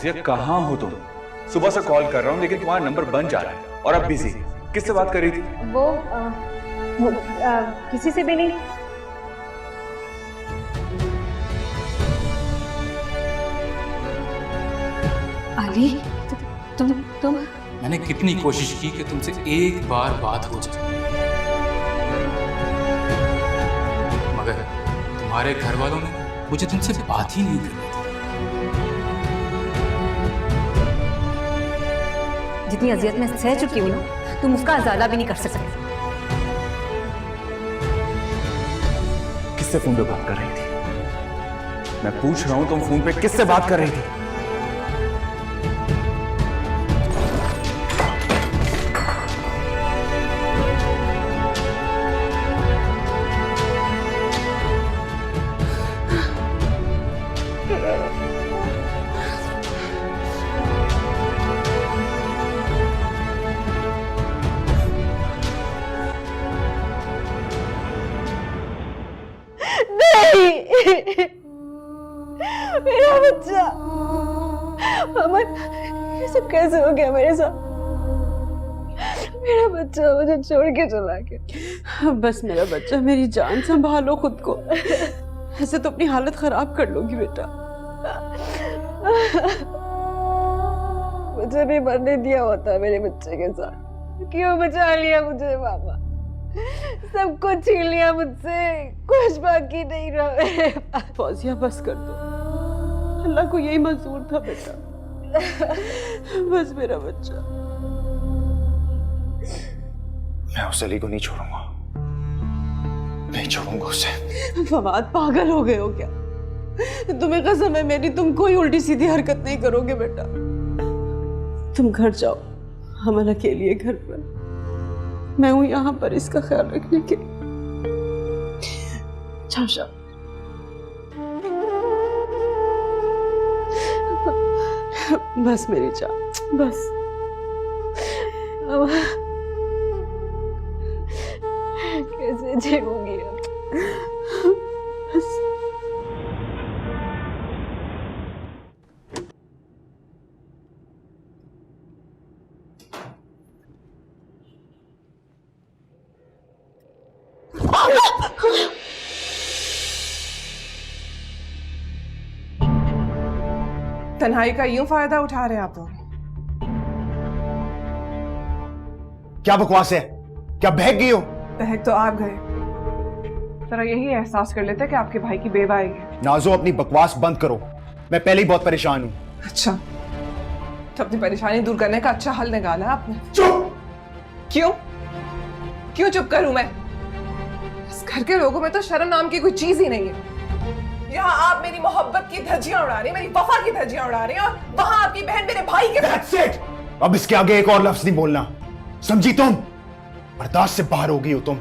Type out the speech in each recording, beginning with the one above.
फौजिया कहाँ हो तुम? सुबह से कॉल कर रहा हूँ लेकिन तुम्हारा नंबर बंद जा रहा है और अब बिजी। किससे बात कर रही थी? वो किसी से भी नहीं। अली तुम मैंने कितनी कोशिश की कि तुमसे एक बार बात हो जाए, मगर तुम्हारे घर वालों ने मुझे तुमसे बात ही नहीं करनी थी। जितनी अजियत मैं सह चुकी हूँ ना, तुम उसका अंदाजा भी नहीं कर सकते। किससे फोन पे बात कर रही थी? मैं पूछ रहा हूँ तुम फोन पे किससे बात कर रही थी? मेरा बच्चा अमन, ये सब कैसे हो गया मेरे साथ? मेरा बच्चा मुझे छोड़ के चला गया। बस मेरा बच्चा, मेरी जान संभालो खुद को, ऐसे तो अपनी हालत खराब कर लोगी बेटा। मुझे भी मरने दिया होता मेरे बच्चे के साथ। क्यों बचा लिया मुझे बाबा? सब कुछ छीन लिया मुझसे, कुछ बाकी नहीं रहा मेरे पास। फौजिया बस कर दो, अल्लाह को यही मंजूर था बेटा। बस मेरा बच्चा। मैं उस अली को नहीं छोड़ूंगा, नहीं छोड़ूंगा उसे। फवाद पागल हो गए हो क्या? तुम्हें कसम है मेरी, तुम कोई उल्टी सीधी हरकत नहीं करोगे बेटा। तुम घर जाओ, हम अकेली है घर पर, मैं हूं यहाँ पर इसका ख्याल रखने के लिए। जाओ बस मेरी जान, बस। कैसे जीऊंगी अब? बस। तन्हाई का यूं फायदा उठा रहे हैं आप लोग? क्या बकवास है? क्या बहक गई हो? बहक तो आप गए, जरा यही एहसास कर लेते कि आपके भाई की बेवा आई है। नाजो अपनी बकवास बंद करो, मैं पहले ही बहुत परेशान हूं। अच्छा, तो अपनी परेशानी दूर करने का अच्छा हल निकाला है आपने। चुप! क्यों क्यों चुप करूं मैं? इस घर के लोगों में तो शर्म नाम की कोई चीज ही नहीं है। यहाँ आप मेरी मोहब्बत की धज्जियां उड़ा रही हैं, मेरी वफा की धज्जियां उड़ा रही हैं, और वहां आपकी बहन मेरे भाई के। That's it! अब इसके आगे एक और लफ्ज नहीं बोलना, समझी तुम? बर्दाश्त से बाहर हो गई हो तुम।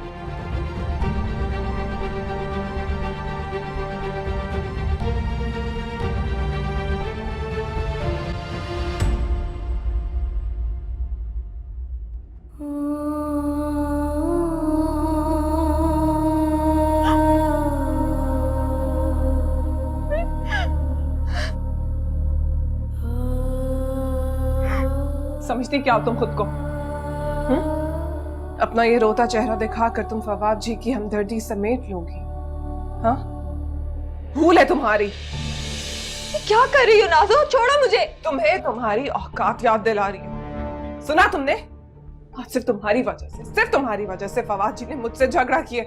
समझती क्या हो तुम खुद को? अपना ये रोता चेहरा दिखाकर तुम फवाद जी की हमदर्दी समेट लोगी? हाँ, भूल है तुम्हारी। क्या कर रही हो नाज़ो? छोड़ो मुझे। तुम्हें तुम्हारी औकात याद दिला रही हूँ। सुना तुमने? आज सिर्फ तुम्हारी वजह से फवाद जी ने मुझसे झगड़ा किया,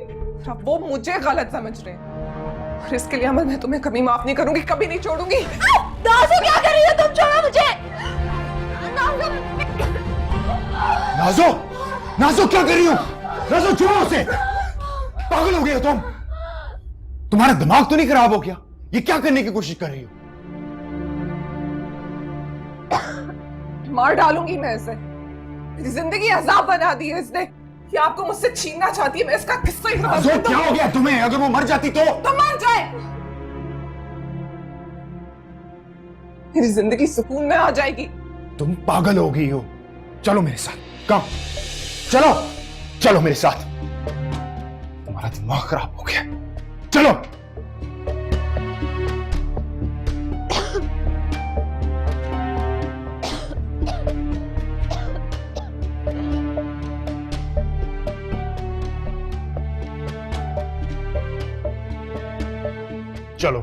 अब वो मुझे गलत समझ रहे हैं, और इसके लिए अमल मैं तुम्हें कभी माफ नहीं करूंगी, कभी नहीं छोड़ूंगी। नाज़ो क्या कर रही हो तुम? छोड़ो मुझे। नाज़ो, नाज़ो क्या कर रही हो? नाज़ो छोड़ो उसे। पागल हो गए हो तुम? तुम्हारा दिमाग तो नहीं खराब हो गया? ये क्या करने की कोशिश कर रही हो? मार डालूंगी मैं इसे। मेरी जिंदगी अजाब बना दी है इसने। कि आपको मुझसे छीनना चाहती है, मैं इसका किस्सा ही खत्म कर दूं। क्या हो गया तुम्हें? अगर वो मर जाती तो मर जाए, मेरी जिंदगी सुकून में आ जाएगी। तुम पागल हो गई हो। चलो मेरे साथ, कम चलो, चलो मेरे साथ। तुम्हारा दिमाग खराब हो गया, चलो। चलो,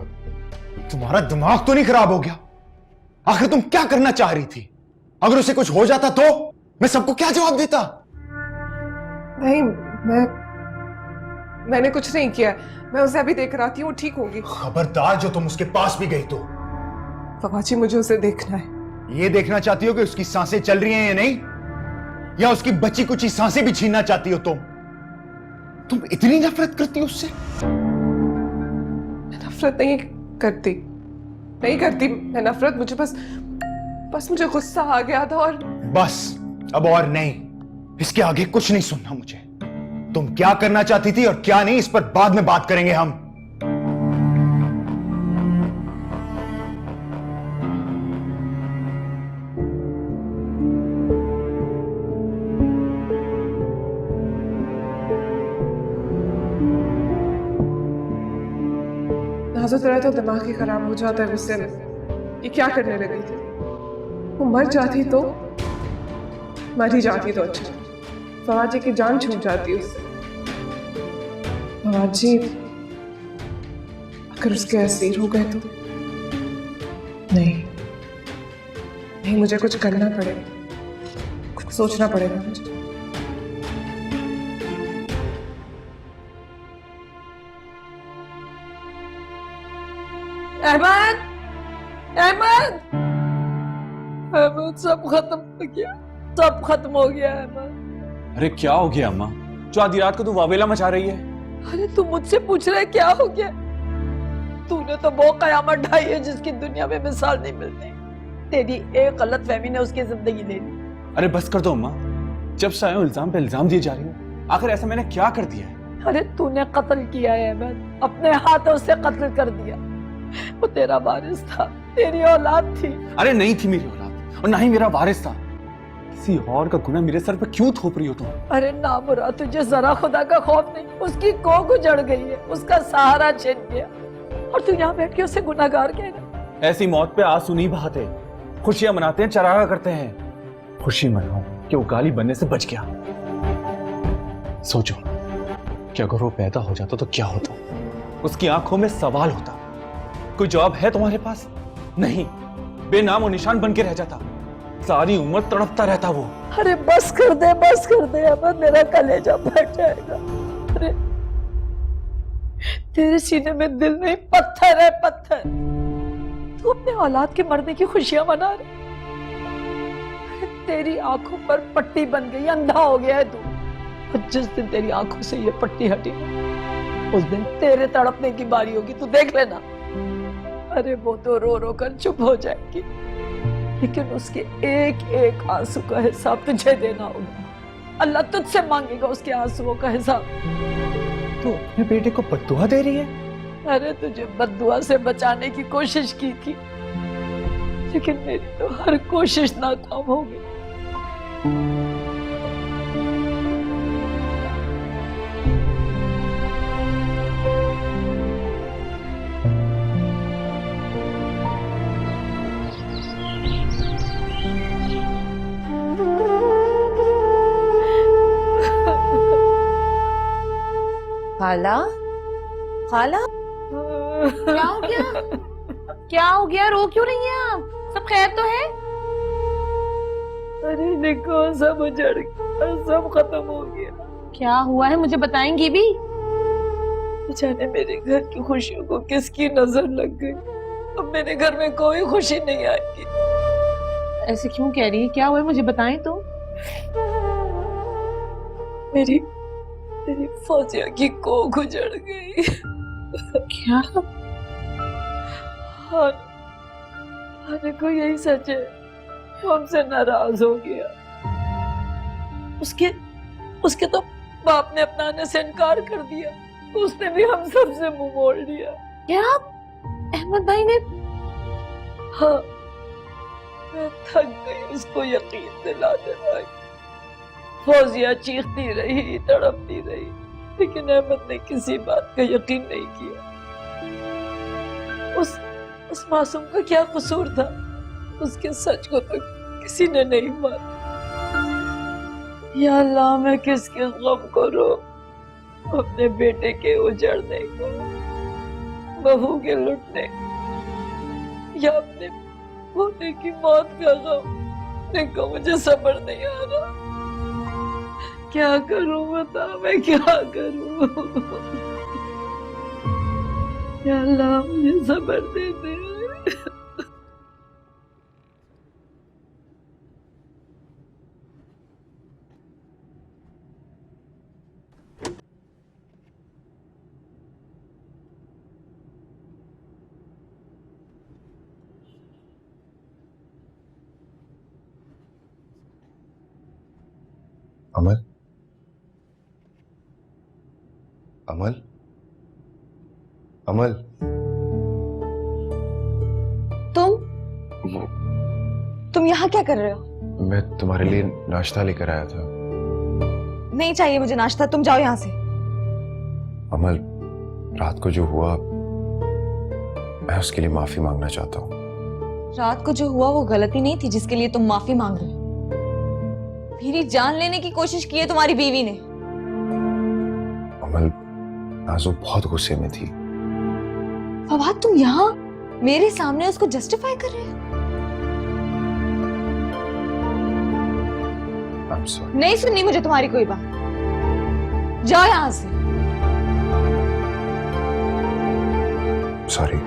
तुम्हारा दिमाग तो नहीं खराब हो गया? आखिर तुम क्या करना चाह रही थी? अगर उसे कुछ हो जाता तो मैं सबको क्या जवाब देता? नहीं, मैंने कुछ नहीं किया। मैं उसे अभी देख रहा थी, वो ठीक होगी। खबरदार जो तुम उसके पास भी गई तो। पापा जी, मुझे उसे देखना है। ये देखना चाहती हो कि उसकी सांसें चल रही हैं या नहीं, या उसकी बची कुछ सांसें भी छीनना चाहती हो? तुम इतनी नफरत करती हो उससे? मैं नफरत नहीं करती, मैं नफरत, मुझे बस मुझे गुस्सा आ गया था। और बस, अब और नहीं, इसके आगे कुछ नहीं सुनना मुझे। तुम क्या करना चाहती थी और क्या नहीं, इस पर बाद में बात करेंगे हम। नाज़ो, तेरा तो दिमाग ही खराब हो जाता है गुस्से में। ये क्या करने लगी थी? वो मर जाती तो मर ही जाती तो अच्छा, फवाद जी की जान छूट जाती उससे। फवाद जी अगर उसके असीर हो गए तो? नहीं, मुझे कुछ करना पड़ेगा, कुछ सोचना पड़ेगा मुझे। अहमद, अहमद, अहमद, सब खत्म हो गया, सब खत्म हो गया अहमद। अरे क्या हो गया अम्मा, जो आधी रात को तू वावेला मचा रही है? अरे तू मुझसे पूछ रहा है क्या हो गया? तूने तो वो कयामत ढाई है जिसकी दुनिया में मिसाल नहीं मिलती। तेरी एक गलत फहमी ने उसकी जिंदगी ले ली। अरे बस कर दो अम्मा, जब से आए हो इल्जाम पे इल्जाम दिए जा रही हो। आखिर ऐसा मैंने क्या कर दिया है? अरे तूने कत्ल किया है अहमद, अपने हाथों से कत्ल कर दिया। वो तेरा वारिस था, तेरी औलाद थी। अरे नहीं थी मेरी औलाद, और ना ही मेरा वारिस था। किसी और का गुनाह मेरे सर पे क्यों थोप रही हो तुम? अरे ना बुरा, तुझे जरा खुदा का खौफ नहीं? उसकी कोख उजड़ गई है, उसका सहारा छिन गया, और तू यहाँ बैठ के उसे गुनाहगार कह रहा? ऐसी मौत पे आंसू नहीं बहाते, खुशियां मनाते हैं, चरागा करते हैं। खुशी मनाओ कि वो गाली बनने से बच गया। सोचो कि अगर वो पैदा हो जाता तो क्या होता? उसकी आंखों में सवाल होता। कोई जवाब है तुम्हारे पास? नहीं, बेनाम और निशान बन के रह जाता, सारी उम्र तड़पता रहता वो। अरे बस कर दे अहमद, मेरा कलेजा फट जाएगा। अरे तेरे सीने में दिल नहीं, पत्थर है, पत्थर। तू अपने औलाद के मरने की खुशियां मना रहे। तेरी आंखों पर पट्टी बन गई, अंधा हो गया है तू। और जिस दिन तेरी आंखों से ये पट्टी हटी, उस दिन तेरे तड़पने की बारी होगी, तू देख लेना। अरे वो तो रो रो कर चुप हो जाएगी, लेकिन उसके एक एक आंसू का हिसाब तुझे देना होगा। अल्लाह तुझसे मांगेगा उसके आंसुओं का हिसाब। तो अपने बेटे को बद्दुआ दे रही है? अरे तुझे बद्दुआ से बचाने की कोशिश की थी, लेकिन मेरी तो हर कोशिश नाकाम हो गई। खाला, खाला, क्या हो गया? क्या हो गया? रो क्यों रही हैं आप? सब खैर तो है? अरे देखो, सब उजड़ गया, सब खत्म हो गया। क्या हुआ है, मुझे बताएंगी भी? जाने मेरे घर की खुशियों को किसकी नजर लग गई। अब मेरे घर में कोई खुशी नहीं आएगी। ऐसे क्यों कह रही है? क्या हुआ है, मुझे बताएं तो। मेरी फौजिया की कोख उजड़ गई। क्या? हाँ, देखो यही सच है, वो हमसे नाराज हो गया। उसके तो बाप ने अपनाने से इनकार कर दिया, उसने भी हम सबसे मुंह मोड़ लिया। क्या अहमद भाई ने? हाँ, मैं थक गई उसको यकीन दिलाने लगी। फौजिया चीखती रही, तड़पती रही, लेकिन अहमद ने किसी बात का यकीन नहीं किया। उस मासूम का क्या कसूर था? उसके सच को तो किसी ने नहीं माना। या अल्लाह, मैं किसके गम को रो, अपने बेटे के उजड़ने को। बहू के लुटने या अपने होने की मौत का गम। देखो मुझे सब्र नहीं आ रहा, क्या करूं बता, मैं क्या करूं। या अल्लाह मुझे सब्र दे दे। अमल, अमल, अमल, तुम यहाँ क्या कर रहे हो? मैं तुम्हारे लिए नाश्ता लेकर आया था। नहीं चाहिए मुझे नाश्ता, तुम जाओ यहाँ से। अमल, रात को जो हुआ मैं उसके लिए माफी मांगना चाहता हूँ। रात को जो हुआ वो गलती नहीं थी जिसके लिए तुम माफी मांग रहे हो। मेरी जान लेने की कोशिश की है तुम्हारी बीवी ने। अमल, नाज़ो बहुत गुस्से में थी। फवाद तुम यहाँ मेरे सामने उसको जस्टिफाई कर रहे हो? I'm sorry. नहीं सुननी मुझे तुम्हारी कोई बात, जाओ यहाँ से। Sorry.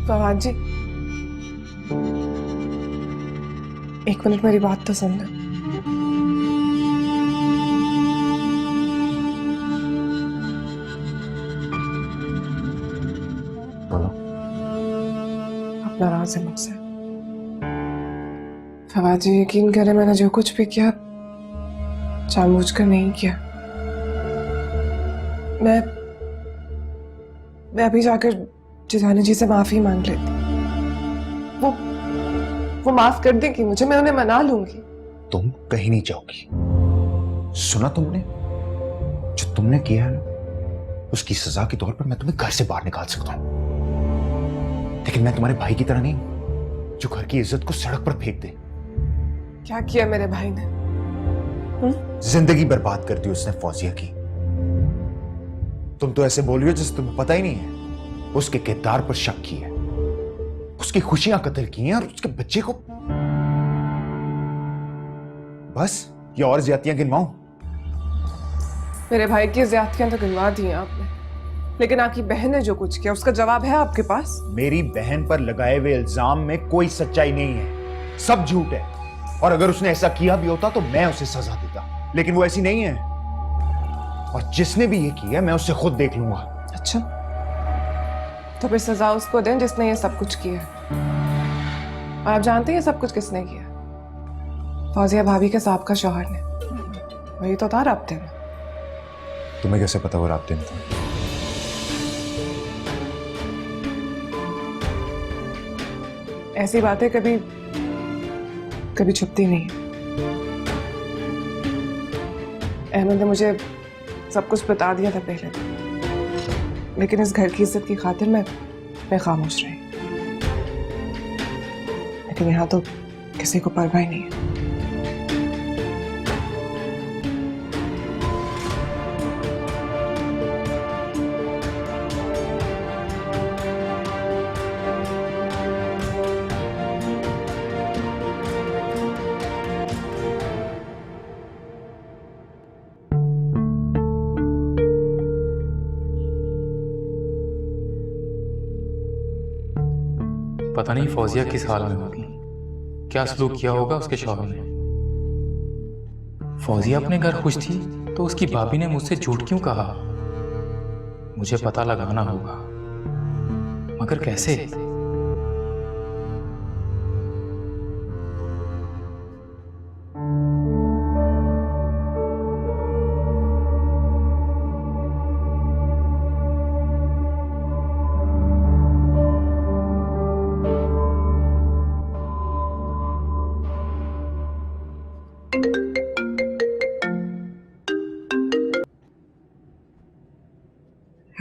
फवाद जी, एक मिनट मेरी बात तो सुन लो। आप नाराज हैं मुझसे? फवाद जी यकीन करें, मैंने जो कुछ भी किया जानबूझकर नहीं किया। मैं अभी जाकर जिजानी जी से माफी मांग लेती। वो माफ कर देंगी मुझे, मैं उन्हें मना लूंगी। तुम कहीं नहीं जाओगी। सुना तुमने? जो तुमने किया है ना, उसकी सजा के तौर पर मैं तुम्हें घर से बाहर निकाल सकता हूं, लेकिन मैं तुम्हारे भाई की तरह नहीं जो घर की इज्जत को सड़क पर फेंक दे। क्या किया मेरे भाई ने? जिंदगी बर्बाद कर दी उसने फौजिया की। तुम तो ऐसे बोल रही हो जैसे तुम्हें पता ही नहीं है। उसके किरदार पर शक किया है, उसकी खुशियां कत्ल की हैं और उसके बच्चे को। बस ये और ज्यादतियां गिनवाऊं? मेरे भाई की ज्यादतियां तो गिनवा दी हैं आपने, लेकिन आपकी बहन ने जो कुछ किया उसका जवाब है आपके पास? मेरी बहन पर लगाए हुए इल्जाम में कोई सच्चाई नहीं है, सब झूठ है। और अगर उसने ऐसा किया भी होता तो मैं उसे सजा देता, लेकिन वो ऐसी नहीं है। और जिसने भी ये किया मैं उससे खुद देख लूंगा। अच्छा, तो फिर सजा उसको दें जिसने ये सब कुछ किया। और आप जानते हैं ये सब कुछ किसने किया? फौजिया भाभी के साहब का शौहर ने। वही तो था राब्ते में। तुम्हें कैसे पता वो राब्ते में था? ऐसी बातें कभी कभी छुपती नहीं है। अहमद ने मुझे सब कुछ बता दिया था पहले, लेकिन इस घर की इज्जत की खातिर मैं खामोश रही। लेकिन यहाँ तो किसी को परवाह ही नहीं है। पता नहीं फौजिया किस हाल में होगी, क्या सलूक किया होगा उसके शौहर ने। फौजिया अपने घर खुश थी तो उसकी भाभी ने मुझसे झूठ क्यों कहा? मुझे पता लगाना होगा, मगर कैसे?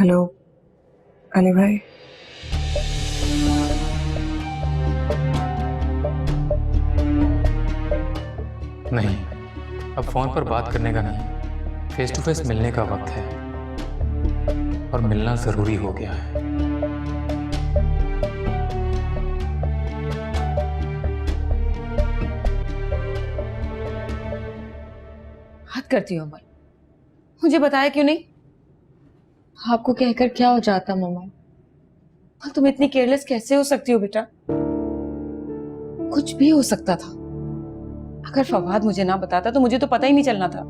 हेलो अली भाई। नहीं, अब फोन पर बात करने का नहीं, फेस टू फेस मिलने का वक्त है और मिलना जरूरी हो गया है। हद करती हो अमर, मुझे बताया क्यों नहीं? आपको कहकर क्या हो जाता मम्मा? और तुम इतनी केयरलेस कैसे हो सकती हो बेटा? कुछ भी हो सकता था। अगर फवाद मुझे ना बताता तो मुझे तो पता ही नहीं चलना था।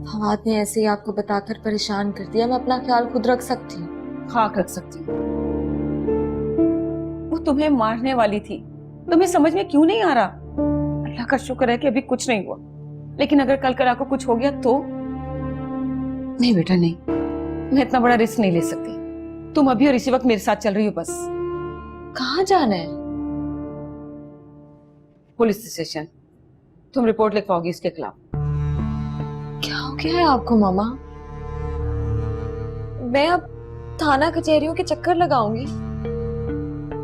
फवाद ने ऐसे ही आपको बताकर परेशान कर दिया। मैं अपना ख्याल खुद रख सकती हूँ। खाक रख सकती हूँ। वो तुम्हें मारने वाली थी, तुम्हें समझ में क्यों नहीं आ रहा? अल्लाह का शुक्र है कि अभी कुछ नहीं हुआ, लेकिन अगर कल कल आपको कुछ हो गया तो? नहीं बेटा नहीं, मैं इतना बड़ा रिस्क नहीं ले सकती। तुम अभी और इसी वक्त मेरे साथ चल रही हो बस। कहाँ जाना है? Police station. तुम रिपोर्ट लिखवाओगी इसके खिलाफ। क्या हो गया है आपको मामा? मैं अब थाना कचहरियों के चक्कर लगाऊंगी,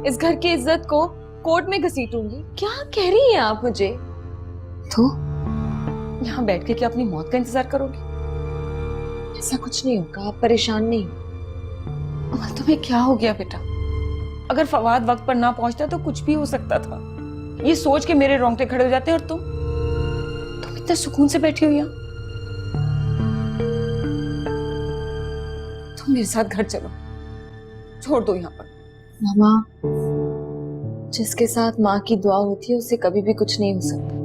इस घर की इज्जत को कोर्ट में घसीटूंगी? क्या कह रही हैं आप मुझे? तो यहाँ बैठ के क्या अपनी मौत का इंतजार करोगी? ऐसा कुछ नहीं होगा, आप परेशान नहीं हो। अमर तुम्हें क्या हो गया बेटा? अगर फवाद वक्त पर ना पहुंचता तो कुछ भी हो सकता था। ये सोच के मेरे रोंगटे खड़े हो जाते हैं और तुम इतने सुकून से बैठी हुई। तुम मेरे साथ घर चलो, छोड़ दो यहाँ पर। मामा, जिसके साथ माँ की दुआ होती है उसे कभी भी कुछ नहीं हो सकता।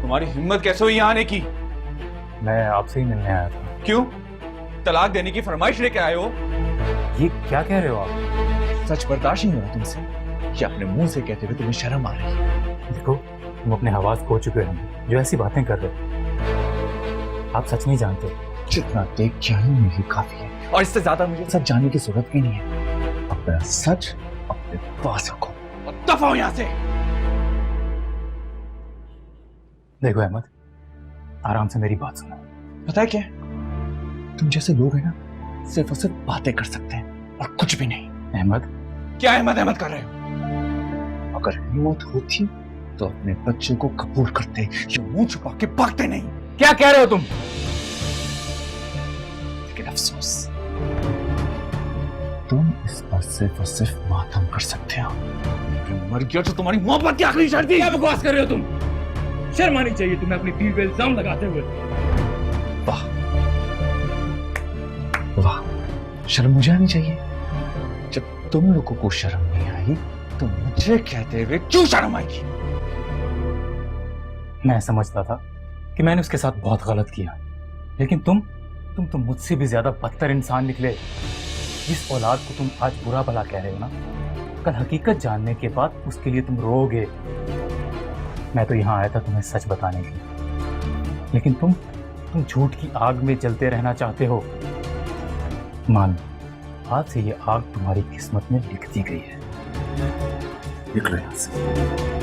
तुम्हारी हिम्मत कैसे हुई यहाँ आने की? मैं आपसे ही मिलने आया था। क्यों? तलाक देने की फरमाइश लेके आए हो? ये क्या कह रहे हो आप? सच बर्दाश्त नहीं हो रहा तुमसे कि अपने मुंह से कहते हुए तुम्हें शर्म आ रही है। देखो, तुम अपने हवास खो चुके हो जो ऐसी बातें कर रहे हो। आप सच नहीं जानते। जितना देख क्या ही मुझे काफी है, और इससे ज्यादा मुझे सब जानने की जरूरत भी नहीं है। अपना सच अपने पास रखो और दफा हो यहाँ से। देखो अहमद, आराम से मेरी बात सुनो। पता है क्या, तुम जैसे लोग हैं ना, सिर्फ और सिर्फ बातें कर सकते हैं और कुछ भी नहीं। अहमद, क्या अहमद अहमद कर रहे हो? अगर हिम्मत होती तो अपने बच्चे को कबूल करते, ये मुंह छुपा के भागते नहीं। क्या कह रहे हो तुम? लेकिन अफसोस, तुम इस पर सिर्फ और सिर्फ मातम कर सकते हो। मर गया तो तुम्हारी मोहब्बत की आखिरी शर्त थी। क्या बकवास कर रहे हो तुम? शर्म आनी चाहिए तुम्हें अपनी बीवी पे इल्जाम लगाते हुए। वाह वाह, शर्म मुझे आनी चाहिए। जब तुम लोगों को शर्म नहीं आई तो मुझे कहते हुए क्यों शर्म आएगी? मैं समझता था कि मैंने उसके साथ बहुत गलत किया, लेकिन तुम तो मुझसे भी ज्यादा बदतर इंसान निकले। जिस औलाद को तुम आज बुरा भला कह रहे हो ना, कल हकीकत जानने के बाद उसके लिए तुम रोओगे। मैं तो यहाँ आया था तुम्हें सच बताने के लिए, लेकिन तुम झूठ की आग में जलते रहना चाहते हो। मान लो, आज से ये आग तुम्हारी किस्मत में लिख दी गई है। निकलो यहाँ से।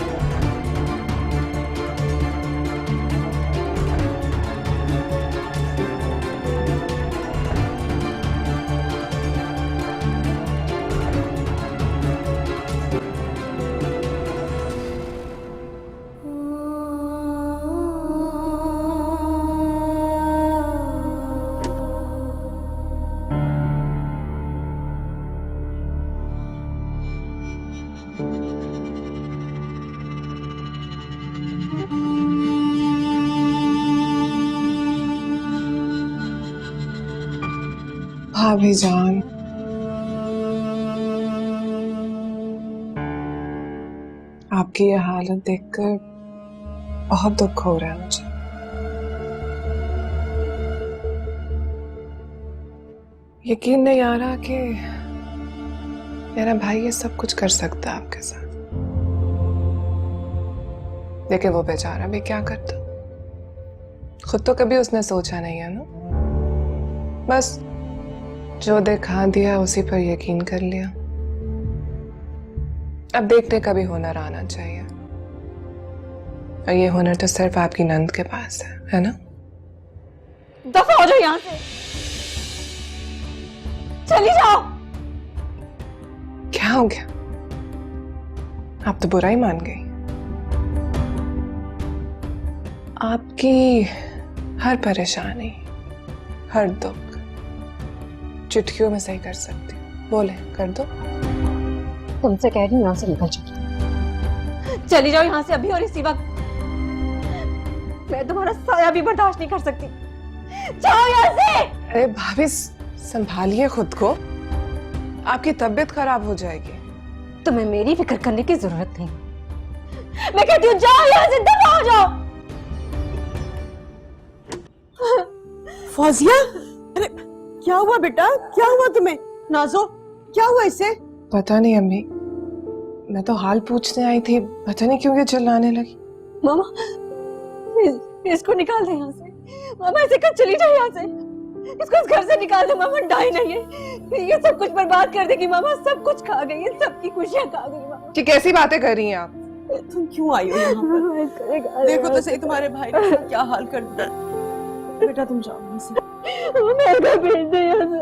भाभी जान, आपकी ये हालत देखकर बहुत दुख हो रहा है मुझे। यकीन नहीं आ रहा कि मेरा भाई ये सब कुछ कर सकता है आपके साथ। लेकिन वो बेचारा भी क्या करता, खुद तो कभी उसने सोचा नहीं है ना, बस जो दिखा दिया उसी पर यकीन कर लिया। अब देखने का भी हुनर आना चाहिए, और ये हुनर तो सिर्फ आपकी नंद के पास है ना? दफा हो जाओ यहाँ से, चली जाओ। क्या हो गया? आप तो बुरा ही मान गई। आपकी हर परेशानी, हर दुख चुटकियों में सही कर सकती हूँ। बोले, कर दो। तुमसे कह रही हूँ यहाँ से निकल चली जाओ यहाँ से अभी और इसी वक्त। मैं तुम्हारा साया भी बर्दाश्त नहीं कर सकती। जाओ यहाँ से। अरे भाभी संभालिए खुद को, आपकी तबीयत खराब हो जाएगी। तुम्हें मेरी फिक्र करने की जरूरत नहीं। मैं कहती हूँ जाओ यहाँ से, दफा हो जाओ। फौजिया, अरे क्या हुआ बेटा, क्या हुआ तुम्हें? नाजो, क्या हुआ इसे? पता नहीं अम्मी, मैं तो हाल पूछने आई थी, पता नहीं क्यों ये चिल्लाने लगी। मामा, इसको निकाल दे यहाँ से। मामा इसे कब चली जाए यहाँ से, इसको इस घर से निकाल दे। मामा डाई नहीं है, ये सब कुछ बर्बाद कर देगी। मामा सब कुछ खा गई है, सबकी खुशियाँ खा गई। मामा कि कैसी बातें कर रही हैं आप? तुम क्यों आई हो यहाँ पर? देखो तो सही तुम्हारे भाई ने क्या हाल कर दिया। बेटा तुम जाओ यहाँ से। मेरे को भेज दे यहाँ से।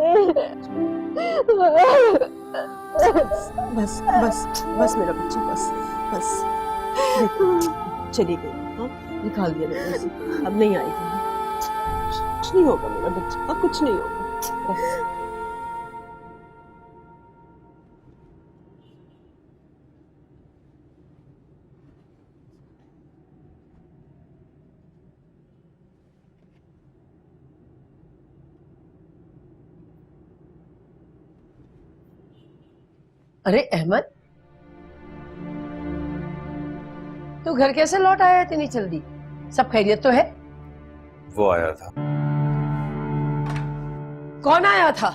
बस बस बस मेरा बच्चा, बस बस। देखो, चली गई, हाँ निकाल दिया मैंने उसे, अब नहीं आएगी। कुछ नहीं होगा मेरा बच्चा, अब कुछ नहीं होगा, बस। अरे अहमद, तू घर कैसे लौट आया इतनी जल्दी? सब खैरियत तो है? वो आया था। कौन आया था?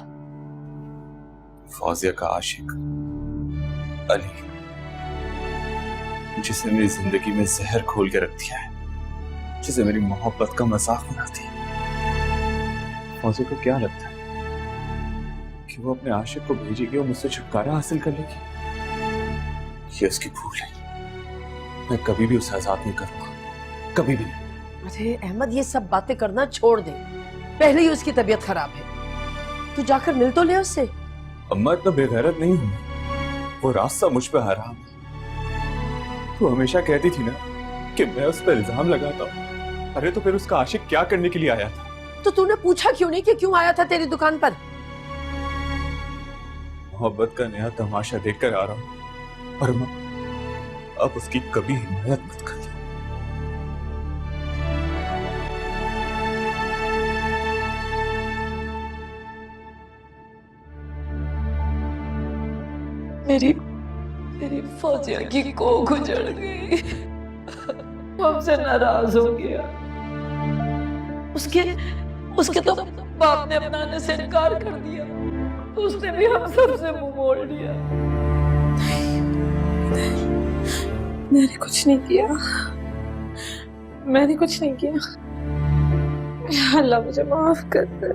फौजिया का आशिक अली, जिसने मेरी जिंदगी में जहर खोल के रख दिया है, जिसे मेरी मोहब्बत का मजाक बनाती है। फौजिया को क्या लगता है कि वो अपने आशिक को भेजेगी और मुझसे छुटकारा हासिल कर लेगी? ये उसकी भूल है। मैं कभी भी उसे आजाद नहीं करूंगा, कभी भी नहीं। अरे अहमद, ये सब बातें करना छोड़ दे, पहले ही उसकी तबीयत खराब है। तू जाकर मिल तो ले उससे। अम्मा इतना बेगैरत नहीं हूं, वो रास्ता मुझ पे हराम है। तू हमेशा कहती थी ना कि मैं उस पर इल्जाम लगाता हूँ। अरे तो फिर उसका आशिक क्या करने के लिए आया था? तो तूने पूछा क्यों नहीं कि क्यों आया था तेरी दुकान पर? मोहब्बत का नया तमाशा देखकर आ रहा हूँ, और अम्मा अब उसकी कभी हिमायत मत कर। मेरी फौजिया की कोख उजड़ गई, हमसे नाराज हो गया। उसके तो बाप ने अपनाने से इनकार कर दिया, उसने भी हम सबसे मुंह मोड़ लिया। मैंने कुछ नहीं किया, मैंने कुछ नहीं किया। अल्लाह मुझे माफ कर दे।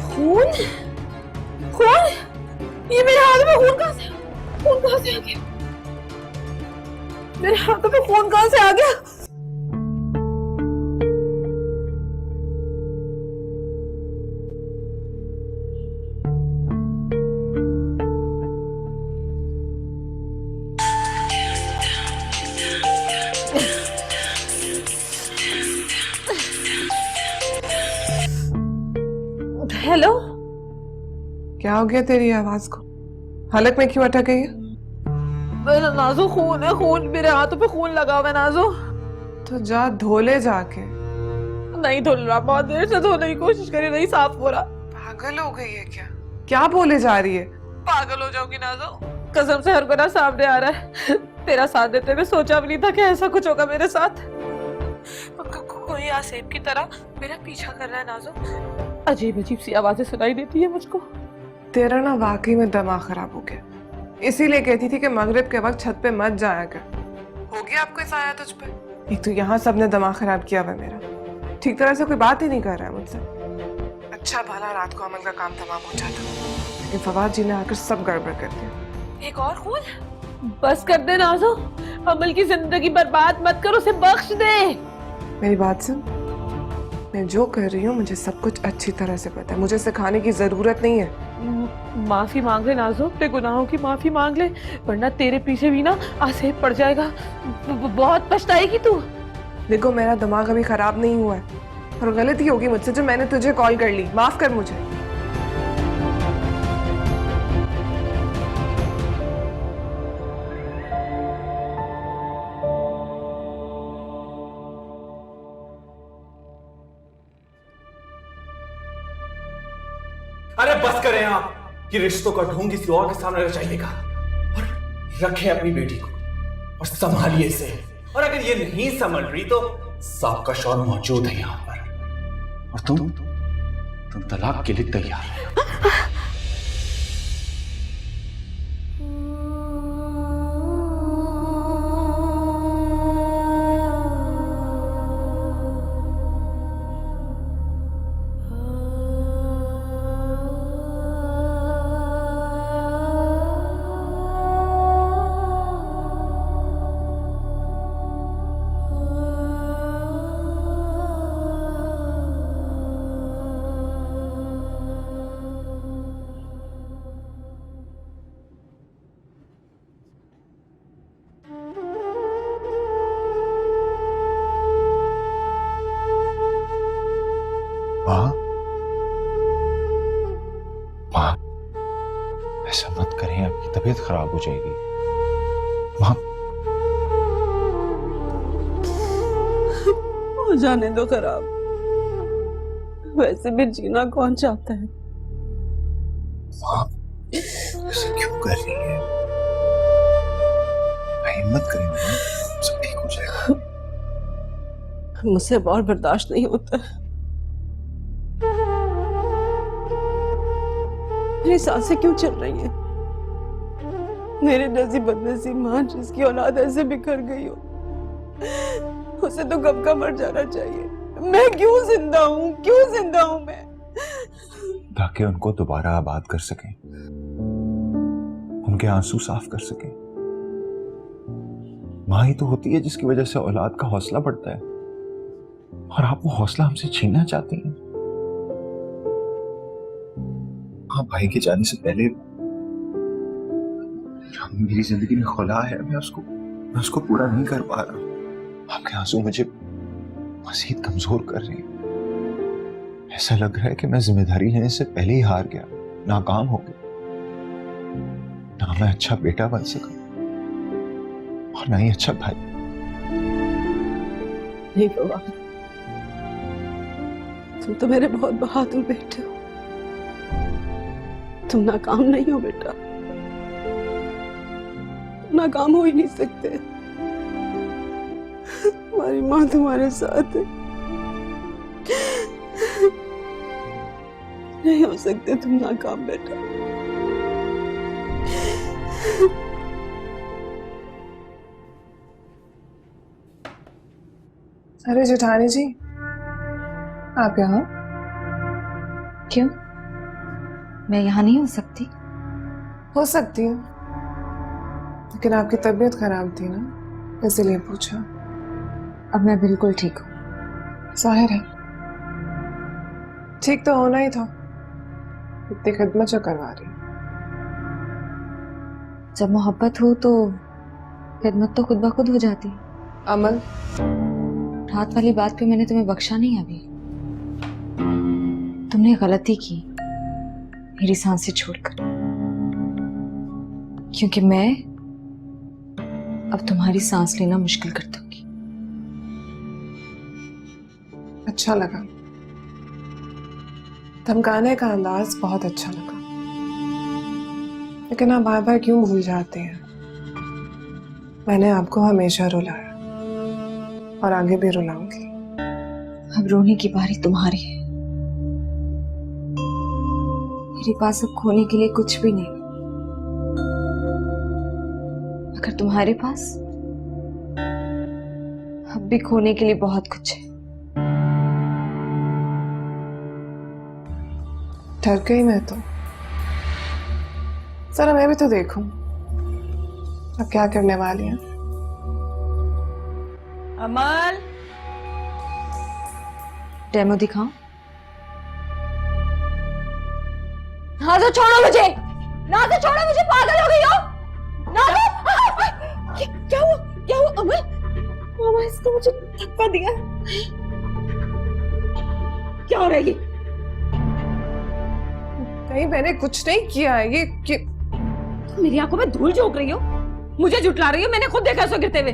खून? खून? ये मेरे हाथ में खून कहाँ से? खून कहाँ से आ गया? मेरे हाथों में खून कहाँ से आ गया? हेलो, क्या हो गया तेरी आवाज को? हलक में क्यों अटक गई है? मेरा नाजो खून है, खून मेरे हाथों पे खून लगा हुआ है नाजो। तो जा धोले जाके। नहीं धुल रहा, बहुत देर से धोने की कोशिश करी, नहीं साफ हो रहा। पागल हो गई है क्या? क्या बोले जा रही है? पागल हो जाऊंगी नाजो, कसम से हर गुनाह सामने आ रहा है। तेरा साथ देते हुए सोचा भी नहीं था कि ऐसा कुछ होगा मेरे साथ। कोई आसेब की तरह मेरा पीछा कर रहा है नाजो। अजीब अजीब सी आवाजें सुनाई देती है मुझको। तेरा ना वाकई में दिमाग खराब हो गया, इसीलिए कहती थी कि मगरिब के वक्त छत पे मत जाया कर। हो गया आपको ऐसा आया तुझ पे? एक तो यहाँ सबने दिमाग खराब किया हुआ मेरा, ठीक तरह से कोई बात ही नहीं कर रहा है मुझसे। अच्छा भला रात को अमल का काम तमाम हो जाता, लेकिन फवाद जी ने आकर सब गड़बड़ कर दिया। एक और खून? बस कर दे नाजो, अमल की जिंदगी बर्बाद मत कर, उसे बख्श दे। मेरी बात सुन, मैं जो कर रही हूँ मुझे सब कुछ अच्छी तरह से पता है, मुझे सिखाने की जरूरत नहीं है। माफी मांग ले नाजो, अपने गुनाहों की माफी मांग ले, वरना तेरे पीछे भी ना आसेब पड़ जाएगा, बहुत पछताएगी तू। देखो मेरा दिमाग अभी खराब नहीं हुआ है, और गलती होगी मुझसे जो मैंने तुझे कॉल कर ली, माफ कर मुझे। अरे बस करें आप, कि रिश्तों का ढोंग किसी और के सामने रचाइएगा, और रखें अपनी बेटी को और संभालिए इसे। और अगर ये नहीं संभल रही तो साहब का शौहर मौजूद है यहां पर, और तुम तलाक के लिए तैयार है। माँ, ऐसा मत करें, आपकी तबीयत खराब हो जाएगी। माँ, हो जाने दो खराब, वैसे भी जीना कौन चाहता है। माँ, ऐसा क्यों कर रही है? हिम्मत करें माँ, सब ठीक हो जाएगा। मुझसे अब और बर्दाश्त नहीं होता। मेरी सांसें क्यों चल रही हैं? मेरे नसीब बदनसीब माँ जिसकी औलाद ऐसे बिखर गई हो, उसे तो कब का मर जाना चाहिए। मैं क्यों जिंदा हूँ, क्यों जिंदा हूँ मैं? ताकि उनको दोबारा आबाद कर सकें, उनके आंसू साफ कर सकें। माँ ही तो होती है जिसकी वजह से औलाद का हौसला बढ़ता है, और आप वो हौसला हमसे छीनना चाहती हैं। हाँ, भाई के जाने से पहले मेरी जिंदगी में खुला है, मैं उसको पूरा नहीं कर पा रहा। आपके आंसू मुझे मजीद कमजोर कर रहे हैं। ऐसा लग रहा है कि मैं जिम्मेदारी लेने से पहले ही हार गया, नाकाम हो गया। ना मैं अच्छा बेटा बन सका और ना ही अच्छा भाई। नहीं बाबा, तुम तो मेरे बहुत बहादुर बेटे हो, तुम नाकाम नहीं हो बेटा, नाकाम हो ही नहीं सकते। तुम्हारी माँ तुम्हारे साथ है, नहीं हो सकते तुम नाकाम बेटा। अरे जेठानी जी, आप यहाँ? क्यों, मैं यहाँ नहीं हो सकती? हो सकती हूँ, लेकिन आपकी तबीयत खराब थी ना, इसलिए पूछा। अब मैं बिल्कुल ठीक हूँ। जाहिर है, ठीक तो होना ही था, इतनी खिदमत जो करवा रही। जब मोहब्बत हो तो खिदमत तो खुद ब खुद हो जाती है। अमल, रात वाली बात पे मैंने तुम्हें बख्शा नहीं। अभी तुमने गलती की मेरी सांसें छोड़कर, क्योंकि मैं अब तुम्हारी सांस लेना मुश्किल कर दूंगी। अच्छा लगा, धमकाने का अंदाज बहुत अच्छा लगा, लेकिन आप बार बार क्यों भूल जाते हैं? मैंने आपको हमेशा रुलाया और आगे भी रुलाऊंगी। अब रोने की बारी तुम्हारी है। मेरे पास अब खोने के लिए कुछ भी नहीं, मगर तुम्हारे पास अब भी खोने के लिए बहुत कुछ है। डर गई मैं तो। जरा मैं भी तो देखूं अब क्या करने वाली है। अमल, डेमो दिखाओ। ना तो छोड़ो मुझे, ना तो छोड़ो मुझे, पागल हो गई हो ना तो। क्या हुआ, क्या हुआ अमल? मामा इसको मुझे धक्का दिया। क्या हो रहा है ये? नहीं मैंने कुछ नहीं किया है। ये मेरी आंखों में धूल झोंक रही हो, मुझे झुठला रही हो। मैंने खुद देखा उसको गिरते हुए।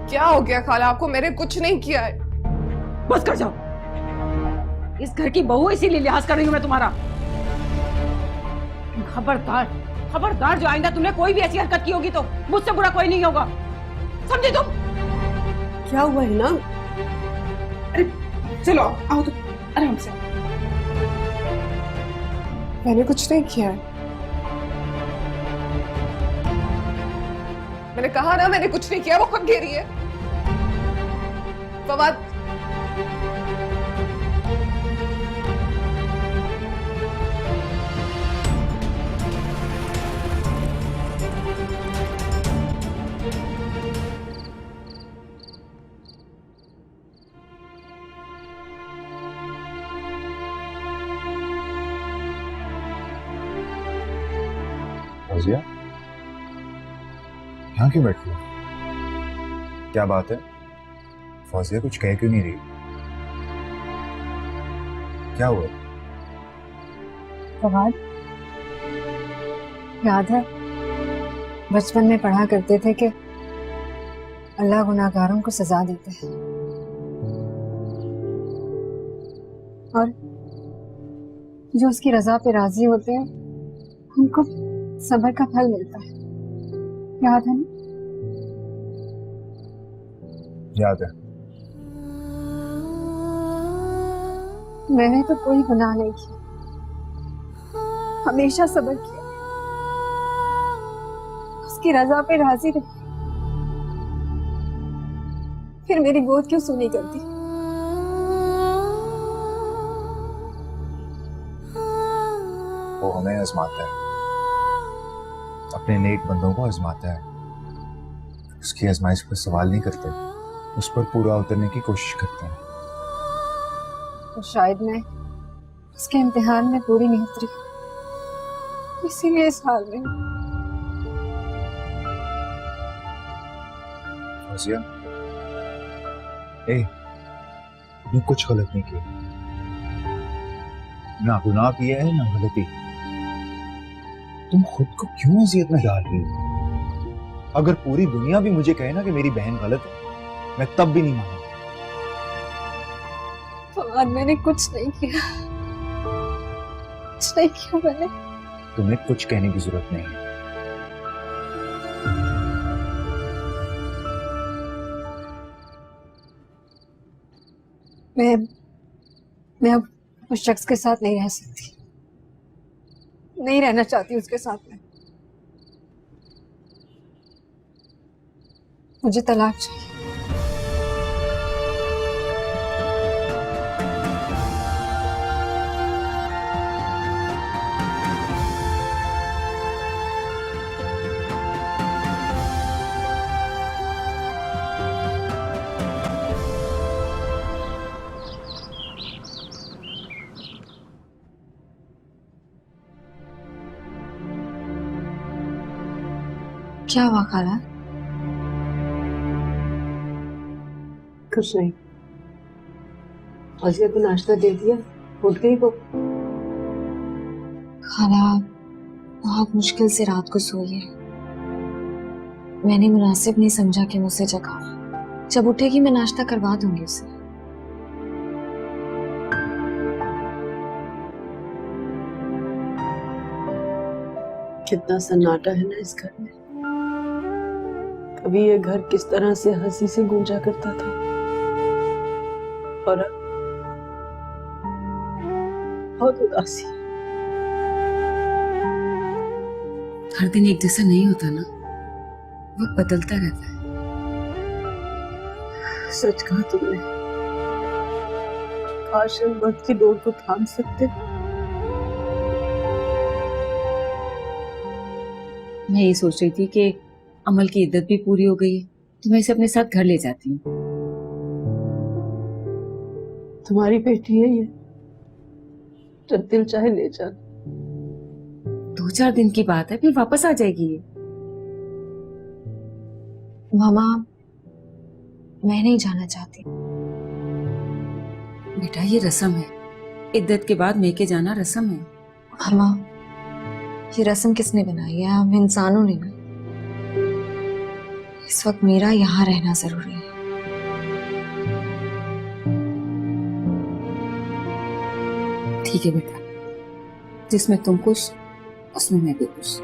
क्या हो गया खाला आपको? मैंने कुछ नहीं किया है। बस कर जाओ, इस घर की बहू इसीलिए लिहाज कर रही हूं मैं तुम्हारा। खबरदार, खबरदार, जो आइंदा तुमने कोई भी ऐसी हरकत की होगी तो मुझसे बुरा कोई नहीं होगा, समझे तुम? क्या हुआ है ना? अरे चलो आओ तो आराम से। मैंने कुछ नहीं किया है। मैंने कहा ना मैंने कुछ नहीं किया। वो कब कह रही है? फवाद फौजिया, यहाँ क्यों बैठी हो? क्या बात है? फौजिया कुछ कह क्यों नहीं रही? क्या हुआ? फवाद, याद है बचपन में पढ़ा करते थे कि अल्लाह गुनाहगारों को सजा देते हैं और जो उसकी रजा पे राजी होते हैं उनको सब्र का फल मिलता है। याद है ना? याद है। मैंने तो कोई गुनाह नहीं किया, हमेशा सब्र किया, उसकी रजा पे राजी रही। फिर मेरी गोद क्यों सुनी करती? वो हमें आजमाता है, अपने नेक बंदों को आजमाता है। उसकी आजमाइश पर सवाल नहीं करते, उस पर पूरा उतरने की कोशिश करते हैं। तो शायद मैं उसके इम्तिहान में पूरी नहीं उतरी, इसीलिए इस हाल में। फौजिया, तुमने कुछ गलत नहीं किया, ना गुनाह किया है ना गलती। तुम खुद को क्यों अजियत में डाल रही हो? अगर पूरी दुनिया भी मुझे कहे ना कि मेरी बहन गलत है, मैं तब भी नहीं मानूंगा। फवाद, मैंने कुछ नहीं किया, कुछ नहीं किया मैंने। तुम्हें कुछ कहने की जरूरत नहीं है। मैं अब उस शख्स के साथ नहीं रह सकती, नहीं रहना चाहती उसके साथ में। मुझे तलाक चाहिए। क्या हुआ खाला? कुछ नहीं। अजिया को नाश्ता दे दिया, उठ गई वो। खाला बहुत मुश्किल से रात को सोई है, मैंने मुनासिब नहीं समझा कि मुझसे जगा। जब उठेगी मैं नाश्ता करवा दूंगी उसे। कितना सन्नाटा है ना इस घर में। कभी ये घर किस तरह से हंसी से गूंजा करता था और अब बहुत उदासी। हर दिन एक जैसा नहीं होता ना, वक्त बदलता रहता है। सच कहा तुमने। काश हम वक्त की डोर को थाम सकते। मैं ये सोच रही थी कि अमल की इद्दत भी पूरी हो गई है, तो मैं इसे अपने साथ घर ले जाती हूँ। तुम्हारी बेटी है ये, जब दिल चाहे ले जा। 2-4 दिन की बात है, फिर वापस आ जाएगी ये। मामा, मैं नहीं जाना चाहती। बेटा ये रस्म है, इद्दत के बाद मेके जाना रस्म है। मामा, ये रस्म किसने बनाई है? हम इंसानों ने ना। इस वक्त मेरा यहाँ रहना जरूरी है। ठीक है बेटा, जिसमें तुम खुश उसमें मैं भी खुश।